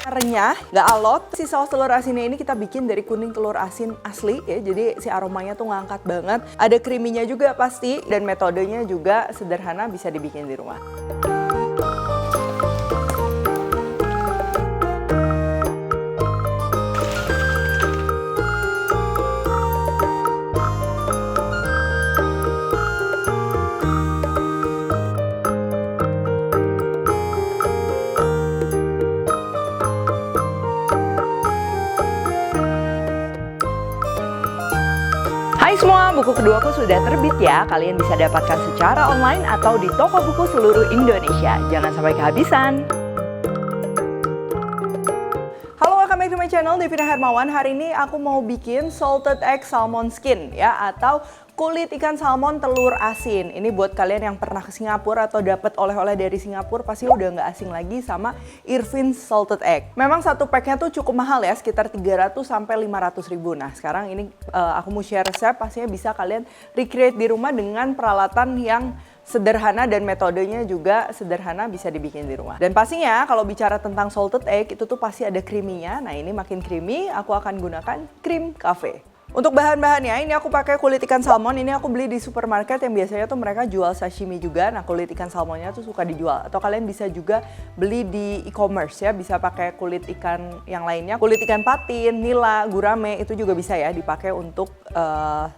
Renyah, nggak alot. Si saus telur asinnya ini kita bikin dari kuning telur asin asli ya, jadi si aromanya tuh ngangkat banget. Ada creamy-nya juga pasti, dan metodenya juga sederhana, bisa dibikin di rumah. Hai semua, buku keduaku sudah terbit ya. Kalian bisa dapatkan secara online atau di toko buku seluruh Indonesia. Jangan sampai kehabisan. Halo, welcome back to my channel, Devina Hermawan. Hari ini aku mau bikin salted egg salmon skin ya, atau kulit ikan salmon telur asin. Ini buat kalian yang pernah ke Singapura atau dapat oleh-oleh dari Singapura, pasti udah nggak asing lagi sama Irvin's salted egg. Memang satu packnya tuh cukup mahal ya, sekitar 300 sampai 500 ribu. Nah sekarang ini aku mau share resep, pastinya bisa kalian recreate di rumah dengan peralatan yang sederhana dan metodenya juga sederhana, bisa dibikin di rumah. Dan pastinya kalau bicara tentang salted egg itu tuh pasti ada creamy-nya. Nah ini makin creamy, aku akan gunakan krim cafe. Untuk bahan-bahannya, ini aku pakai kulit ikan salmon. Ini aku beli di supermarket yang biasanya tuh mereka jual sashimi juga. Nah kulit ikan salmonnya tuh suka dijual. Atau kalian bisa juga beli di e-commerce ya, bisa pakai kulit ikan yang lainnya. Kulit ikan patin, nila, gurame itu juga bisa ya dipakai untuk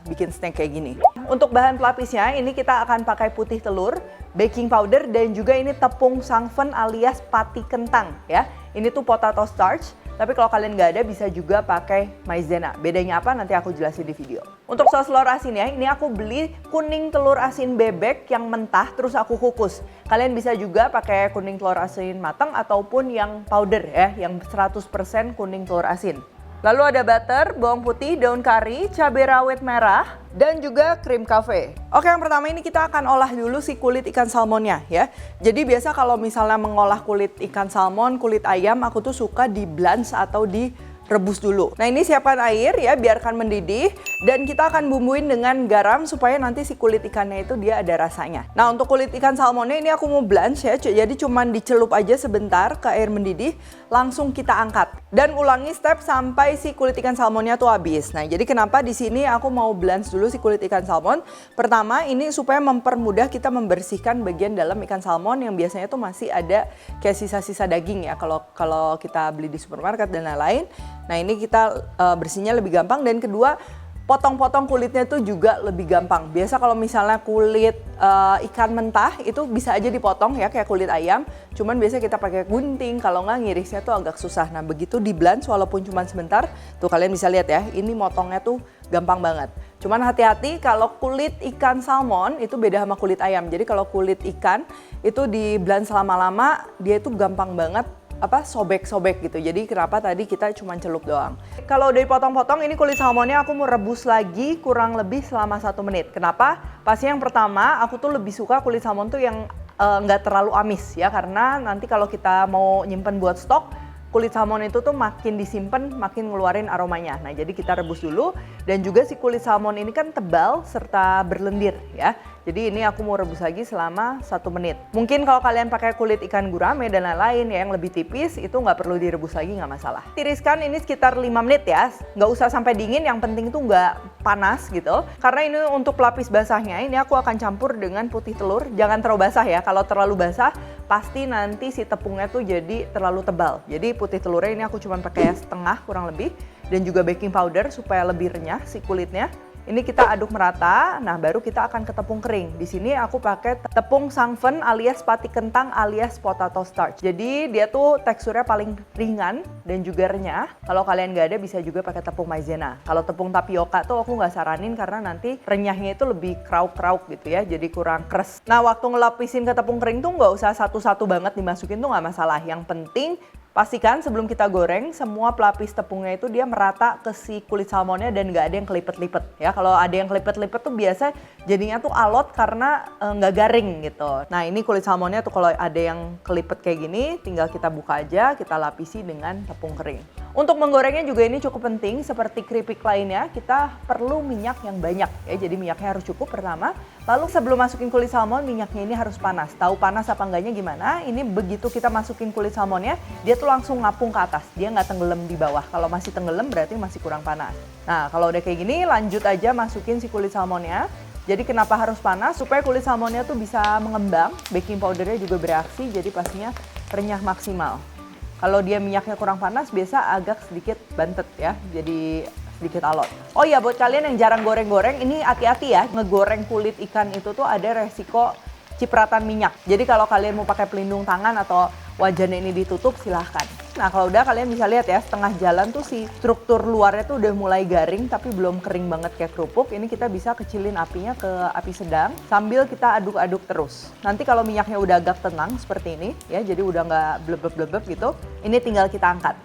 bikin snack kayak gini. Untuk bahan pelapisnya, ini kita akan pakai putih telur, baking powder, dan juga ini tepung sangfen alias pati kentang ya. Ini tuh potato starch. Tapi kalau kalian nggak ada, bisa juga pakai maizena. Bedanya apa nanti aku jelasin di video. Untuk saus telur asinnya, ini aku beli kuning telur asin bebek yang mentah terus aku kukus. Kalian bisa juga pakai kuning telur asin matang ataupun yang powder ya, yang 100% kuning telur asin. Lalu ada butter, bawang putih, daun kari, cabai rawit merah, dan juga krim cafe. Oke, yang pertama ini kita akan olah dulu si kulit ikan salmonnya ya. Jadi biasa kalau misalnya mengolah kulit ikan salmon, kulit ayam, aku tuh suka di blanch atau direbus dulu. Nah ini siapkan air ya, biarkan mendidih. Dan kita akan bumbuin dengan garam supaya nanti si kulit ikannya itu dia ada rasanya. Nah untuk kulit ikan salmonnya ini aku mau blanch ya, jadi cuman dicelup aja sebentar ke air mendidih, langsung kita angkat. Dan ulangi step sampai si kulit ikan salmonnya tuh habis. Nah jadi kenapa di sini aku mau blanch dulu si kulit ikan salmon? Pertama ini supaya mempermudah kita membersihkan bagian dalam ikan salmon yang biasanya tuh masih ada kayak sisa-sisa daging ya kalau kita beli di supermarket dan lain-lain. Nah ini kita bersihnya lebih gampang, dan kedua potong-potong kulitnya tuh juga lebih gampang. Biasa kalau misalnya kulit ikan mentah itu bisa aja dipotong ya kayak kulit ayam. Cuman biasanya kita pakai gunting, kalau nggak ngirisnya tuh agak susah. Nah begitu di blanch walaupun cuma sebentar, tuh kalian bisa lihat ya, ini motongnya tuh gampang banget. Cuman hati-hati kalau kulit ikan salmon itu beda sama kulit ayam. Jadi kalau kulit ikan itu di blanch lama-lama dia itu gampang banget sobek-sobek gitu. Jadi kenapa tadi kita cuma celup doang. Kalau udah dipotong-potong, ini kulit salmonnya aku mau rebus lagi kurang lebih selama 1 menit. Kenapa? Pasti yang pertama aku tuh lebih suka kulit salmon tuh yang nggak terlalu amis ya, karena nanti kalau kita mau nyimpen buat stok, kulit salmon itu tuh makin disimpan makin ngeluarin aromanya. Nah jadi kita rebus dulu, dan juga si kulit salmon ini kan tebal serta berlendir ya. Jadi ini aku mau rebus lagi selama 1 menit. Mungkin kalau kalian pakai kulit ikan gurame dan lain-lain ya yang lebih tipis, itu nggak perlu direbus lagi, nggak masalah. Tiriskan ini sekitar 5 menit ya, nggak usah sampai dingin, yang penting itu nggak panas gitu. Karena ini untuk pelapis basahnya, ini aku akan campur dengan putih telur. Jangan terlalu basah ya, kalau terlalu basah pasti nanti si tepungnya tuh jadi terlalu tebal. Jadi putih telurnya ini aku cuma pakai setengah kurang lebih, dan juga baking powder supaya lebih renyah si kulitnya. Ini kita aduk merata, nah baru kita akan ke tepung kering. Di sini aku pakai tepung sangfen alias pati kentang alias potato starch. Jadi dia tuh teksturnya paling ringan dan juga renyah. Kalau kalian nggak ada bisa juga pakai tepung maizena. Kalau tepung tapioka tuh aku nggak saranin karena nanti renyahnya itu lebih krauk-krauk gitu ya, jadi kurang keras. Nah waktu ngelapisin ke tepung kering tuh nggak usah satu-satu banget dimasukin, tuh nggak masalah. Yang penting pastikan sebelum kita goreng semua pelapis tepungnya itu dia merata ke si kulit salmonnya dan nggak ada yang kelipet-lipet ya. Kalau ada yang kelipet-lipet tuh biasa jadinya tuh alot karena nggak garing gitu. Nah ini kulit salmonnya tuh kalau ada yang kelipet kayak gini tinggal kita buka aja, kita lapisi dengan tepung kering. Untuk menggorengnya juga ini cukup penting, seperti keripik lainnya kita perlu minyak yang banyak ya. Jadi minyaknya harus cukup pertama. Lalu sebelum masukin kulit salmon minyaknya ini harus panas. Tahu panas apa enggaknya gimana? Ini begitu kita masukin kulit salmonnya dia tuh langsung ngapung ke atas, dia nggak tenggelam di bawah. Kalau masih tenggelam berarti masih kurang panas. Nah, kalau udah kayak gini, lanjut aja masukin si kulit salmonnya. Jadi kenapa harus panas? Supaya kulit salmonnya tuh bisa mengembang, baking powdernya juga bereaksi, jadi pastinya renyah maksimal. Kalau dia minyaknya kurang panas, biasa agak sedikit bantet ya, jadi sedikit alot. Oh iya, buat kalian yang jarang goreng-goreng, ini hati-hati ya, ngegoreng kulit ikan itu tuh ada resiko cipratan minyak. Jadi kalau kalian mau pakai pelindung tangan atau wajannya ini ditutup, silahkan. Nah kalau udah, kalian bisa lihat ya, setengah jalan tuh si struktur luarnya tuh udah mulai garing tapi belum kering banget kayak kerupuk. Ini kita bisa kecilin apinya ke api sedang sambil kita aduk-aduk terus. Nanti kalau minyaknya udah agak tenang seperti ini ya, jadi udah nggak blebeb-blebeb gitu, ini tinggal kita angkat.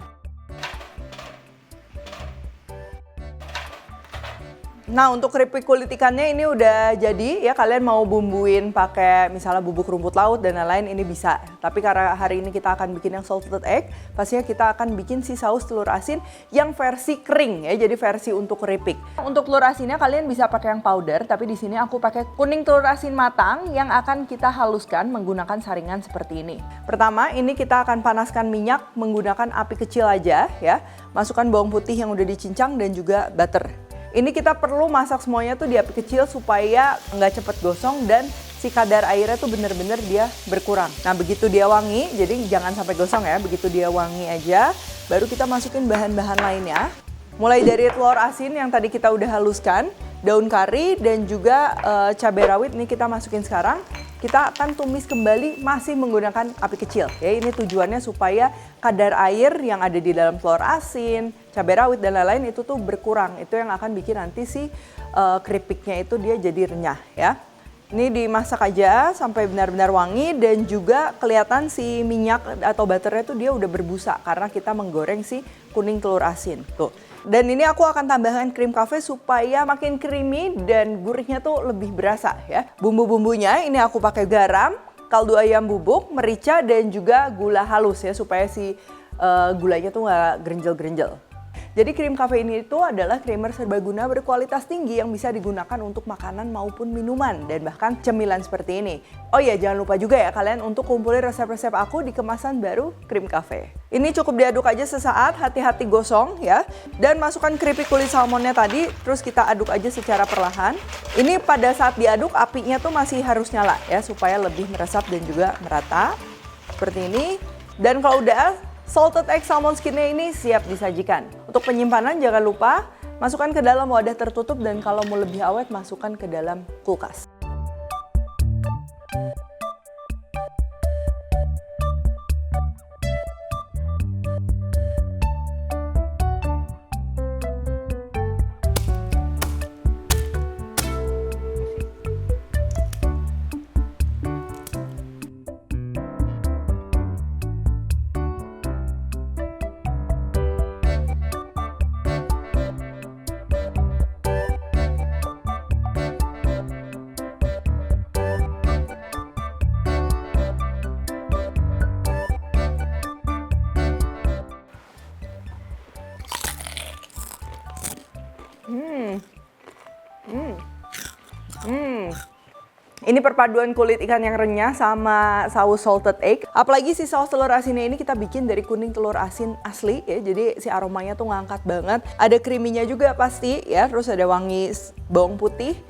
Nah, untuk keripik kulit ikannya ini udah jadi ya, kalian mau bumbuin pakai misalnya bubuk rumput laut dan lain-lain ini bisa. Tapi karena hari ini kita akan bikin yang salted egg, pastinya kita akan bikin si saus telur asin yang versi kering ya, jadi versi untuk keripik. Untuk telur asinnya kalian bisa pakai yang powder, tapi di sini aku pakai kuning telur asin matang yang akan kita haluskan menggunakan saringan seperti ini. Pertama, ini kita akan panaskan minyak menggunakan api kecil aja ya. Masukkan bawang putih yang udah dicincang dan juga butter. Ini kita perlu masak semuanya tuh di api kecil supaya nggak cepet gosong dan si kadar airnya tuh bener-bener dia berkurang. Nah begitu dia wangi, jadi jangan sampai gosong ya, begitu dia wangi aja, baru kita masukin bahan-bahan lainnya. Mulai dari telur asin yang tadi kita udah haluskan, daun kari dan juga cabai rawit ini kita masukin sekarang. Kita akan tumis kembali masih menggunakan api kecil. Ya, ini tujuannya supaya kadar air yang ada di dalam telur asin, cabai rawit dan lain-lain itu tuh berkurang. Itu yang akan bikin nanti si keripiknya itu dia jadi renyah ya. Ini dimasak aja sampai benar-benar wangi dan juga kelihatan si minyak atau butternya tuh dia udah berbusa karena kita menggoreng si kuning telur asin. Tuh. Dan ini aku akan tambahkan krim cafe supaya makin creamy dan gurihnya tuh lebih berasa ya. Bumbu-bumbunya ini aku pakai garam, kaldu ayam bubuk, merica dan juga gula halus ya supaya si gulanya tuh nggak grenjel-grenjel. Jadi krim cafe ini itu adalah creamer serbaguna berkualitas tinggi yang bisa digunakan untuk makanan maupun minuman dan bahkan cemilan seperti ini. Oh iya, jangan lupa juga ya kalian untuk kumpulin resep-resep aku di kemasan baru krim cafe. Ini cukup diaduk aja sesaat, hati-hati gosong ya. Dan masukkan keripik kulit salmonnya tadi, terus kita aduk aja secara perlahan. Ini pada saat diaduk apinya tuh masih harus nyala ya supaya lebih meresap dan juga merata. Seperti ini. Dan kalau udah, salted egg salmon skinnya ini siap disajikan. Untuk penyimpanan jangan lupa masukkan ke dalam wadah tertutup dan kalau mau lebih awet masukkan ke dalam kulkas. Ini perpaduan kulit ikan yang renyah sama saus salted egg. Apalagi si saus telur asinnya ini kita bikin dari kuning telur asin asli ya. Jadi si aromanya tuh ngangkat banget. Ada creamy-nya juga pasti ya. Terus ada wangi bawang putih,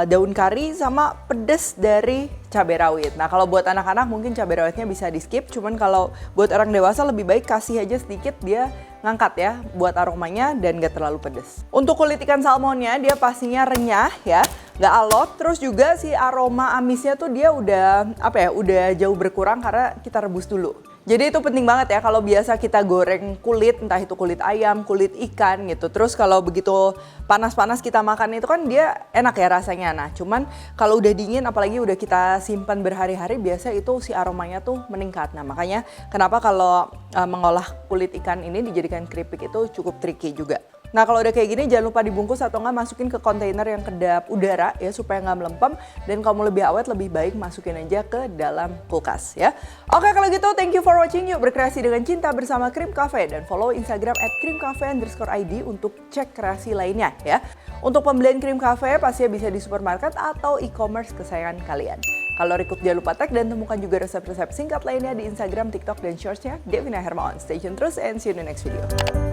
daun kari sama pedas dari cabai rawit. Nah kalau buat anak-anak mungkin cabai rawitnya bisa di skip. Cuman kalau buat orang dewasa lebih baik kasih aja sedikit, dia ngangkat ya buat aromanya dan gak terlalu pedas. Untuk kulit ikan salmonnya dia pastinya renyah ya, gak alot. Terus juga si aroma amisnya tuh dia udah udah jauh berkurang karena kita rebus dulu. Jadi itu penting banget ya, kalau biasa kita goreng kulit, entah itu kulit ayam, kulit ikan gitu. Terus kalau begitu panas-panas kita makan itu kan dia enak ya rasanya. Nah cuman kalau udah dingin apalagi udah kita simpan berhari-hari, biasa itu si aromanya tuh meningkat. Nah makanya kenapa kalau mengolah kulit ikan ini dijadikan keripik itu cukup tricky juga. Nah kalau udah kayak gini jangan lupa dibungkus atau nggak masukin ke kontainer yang kedap udara ya supaya nggak melempem. Dan kalau mau lebih awet lebih baik masukin aja ke dalam kulkas ya. Oke kalau gitu thank you for watching, yuk berkreasi dengan cinta bersama Krim Cafe dan follow Instagram @krimcafe_id untuk cek kreasi lainnya ya. Untuk pembelian Krim Cafe pastinya bisa di supermarket atau e-commerce kesayangan kalian. Kalau recoup jangan lupa tag dan temukan juga resep-resep singkat lainnya di Instagram, TikTok, dan Shorts-nya Devina Hermawan. Stay tune terus and see you in the next video.